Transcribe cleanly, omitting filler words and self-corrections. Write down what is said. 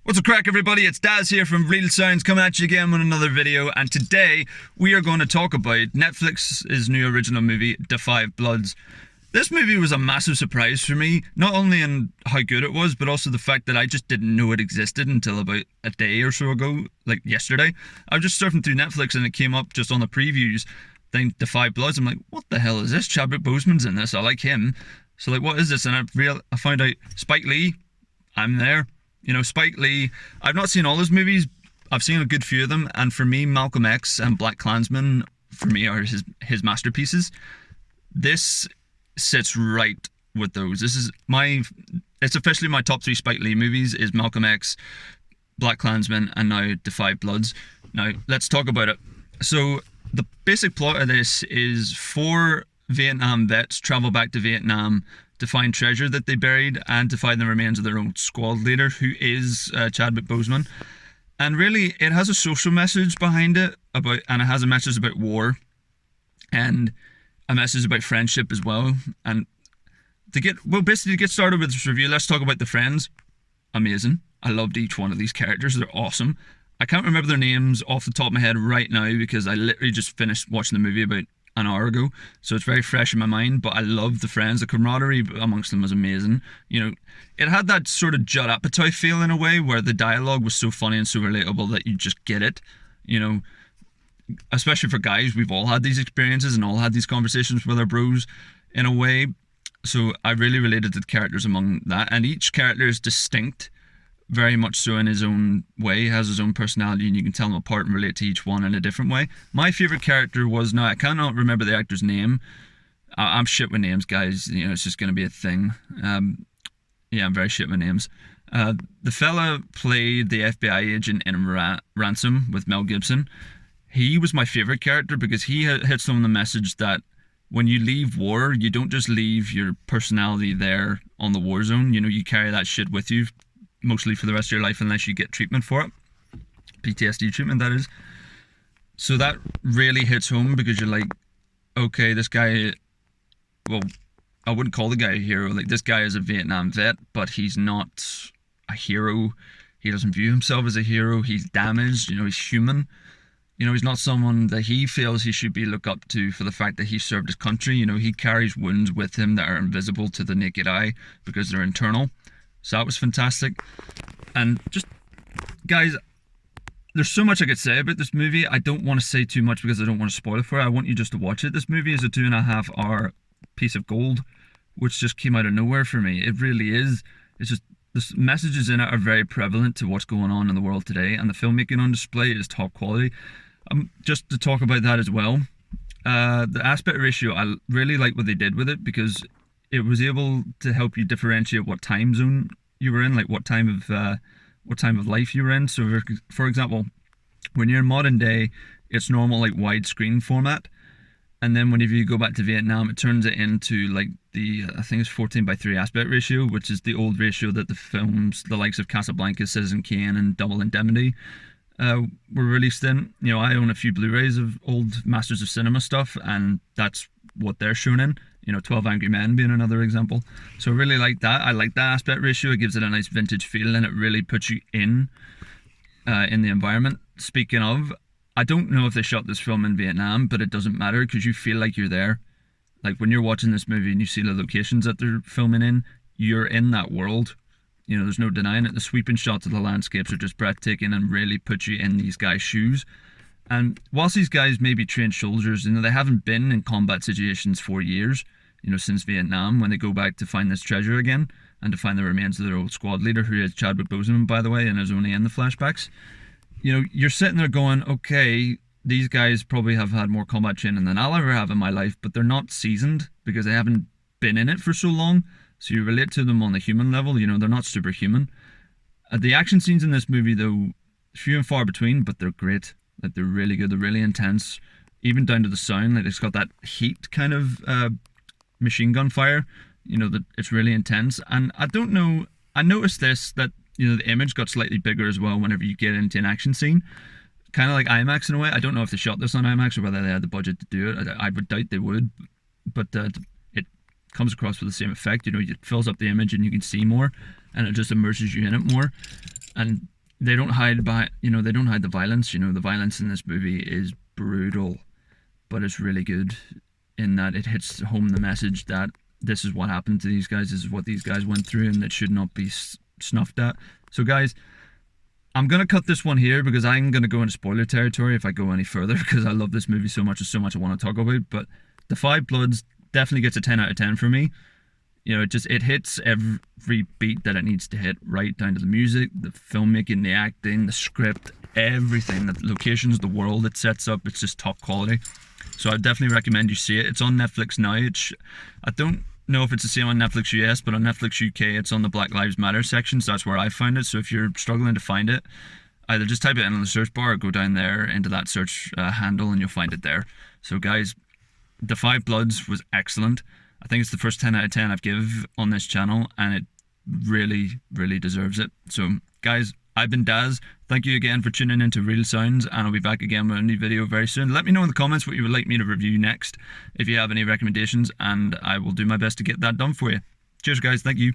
What's a crack, everybody? It's Daz here from Real Sounds coming at you again with another video, and today we are going to talk about Netflix's new original movie, Da 5 Bloods. This movie was a massive surprise for me, not only in how good it was, but also the fact that I just didn't know it existed until about a day or so ago, like yesterday. I was just surfing through Netflix and it came up just on the previews, then Da 5 Bloods. I'm like, what the hell is this? Chadwick Boseman's in this, I like him. So like, what is this? And I found out Spike Lee, I'm there. You know, Spike Lee, I've not seen all his movies. I've seen a good few of them. And for me, Malcolm X and BlacKkKlansman, for me, are his masterpieces. This sits right with those. It's officially my top three Spike Lee movies is Malcolm X, BlacKkKlansman, and now Da 5 Bloods. Now, let's talk about it. So, the basic plot of this is four Vietnam vets travel back to Vietnam to find treasure that they buried and to find the remains of their own squad leader, who is Chadwick Boseman. And really, it has a social message behind it and it has a message about war and a message about friendship as well. And to get started with this review, let's talk about the friends. Amazing. I loved each one of these characters. They're awesome. I can't remember their names off the top of my head right now because I literally just finished watching the movie about an hour ago, so it's very fresh in my mind. But I love the friends. The camaraderie amongst them was amazing. You know, it had that sort of Judd Apatow feel in a way, where the dialogue was so funny and so relatable that you just get it. You know, especially for guys, we've all had these experiences and all had these conversations with our bros in a way. So I really related to the characters among that, and each character is distinct, very much so in his own way. He has his own personality and you can tell them apart and relate to each one in a different way. My favourite character was, now I cannot remember the actor's name. I'm shit with names, guys. You know, it's just going to be a thing. Yeah, I'm very shit with names. The fella played the FBI agent in Ransom with Mel Gibson. He was my favourite character because he hits on the message that when you leave war, you don't just leave your personality there on the war zone. You know, you carry that shit with you mostly for the rest of your life unless you get treatment for it. PTSD treatment, that is. So that really hits home because you're like, okay, this guy, well, I wouldn't call the guy a hero. Like, this guy is a Vietnam vet, but he's not a hero. He doesn't view himself as a hero. He's damaged, you know, he's human. You know, he's not someone that he feels he should be looked up to for the fact that he served his country. You know, he carries wounds with him that are invisible to the naked eye because they're internal. So that was fantastic. And just, guys, there's so much I could say about this movie. I don't want to say too much because I don't want to spoil it for you. I want you just to watch it. This movie is a 2.5 hour piece of gold, which just came out of nowhere for me. It really is. It's just, the messages in it are very prevalent to what's going on in the world today, and the filmmaking on display is top quality. Just to talk about that as well, the aspect ratio, I really like what they did with it because it was able to help you differentiate what time zone you were in, like what time of life you were in. So for example, when you're in modern day, it's normal like widescreen format, and then whenever you go back to Vietnam, it turns it into like the I think it's 14:3 aspect ratio, which is the old ratio that the films, the likes of Casablanca, Citizen Kane, and Double Indemnity were released in. You know, I own a few Blu-rays of old Masters of Cinema stuff, and that's what they're shown in. You know, 12 Angry Men being another example. So I really like that. I like that aspect ratio. It gives it a nice vintage feel and it really puts you in the environment. Speaking of, I don't know if they shot this film in Vietnam, but it doesn't matter because you feel like you're there. Like when you're watching this movie and you see the locations that they're filming in, you're in that world. You know, there's no denying it. The sweeping shots of the landscapes are just breathtaking and really put you in these guys' shoes. And whilst these guys may be trained soldiers, you know, they haven't been in combat situations for years, you know, since Vietnam, when they go back to find this treasure again and to find the remains of their old squad leader, who is Chadwick Boseman, by the way, and is only in the flashbacks. You know, you're sitting there going, okay, these guys probably have had more combat training than I'll ever have in my life, but they're not seasoned because they haven't been in it for so long. So you relate to them on the human level. You know, they're not superhuman. The action scenes in this movie, though, few and far between, but they're great. Like, they're really good. They're really intense, even down to the sound. Like, it's got that heat kind of machine gun fire. You know, that it's really intense. And I don't know, I noticed this, that, you know, the image got slightly bigger as well whenever you get into an action scene. Kind of like IMAX in a way. I don't know if they shot this on IMAX or whether they had the budget to do it. I would doubt they would, but it comes across with the same effect. You know, it fills up the image and you can see more, and it just immerses you in it more. And they don't hide by, they don't hide the violence. The violence in this movie is brutal, but it's really good in that it hits home the message that this is what happened to these guys, this is what these guys went through, and it should not be snuffed at. So guys, I'm going to cut this one here because I'm going to go into spoiler territory if I go any further, because I love this movie so much. There's so much I want to talk about. But The Five Bloods definitely gets a 10 out of 10 for me. It hits every beat that it needs to hit, right down to the music, the filmmaking, the acting, the script, everything, the locations, the world it sets up. It's just top quality. So I definitely recommend you see it. It's on Netflix now. I don't know if it's the same on Netflix US, but on Netflix UK it's on the Black Lives Matter section, so that's where I found it. So if you're struggling to find it, either just type it in the search bar or go down there into that search handle and you'll find it there. So guys, The Five Bloods was excellent. I think it's the first 10 out of 10 I've give on this channel, and it really, really deserves it. So guys, I've been Daz. Thank you again for tuning into Real Sounds, and I'll be back again with a new video very soon. Let me know in the comments what you would like me to review next, if you have any recommendations, and I will do my best to get that done for you. Cheers guys, thank you.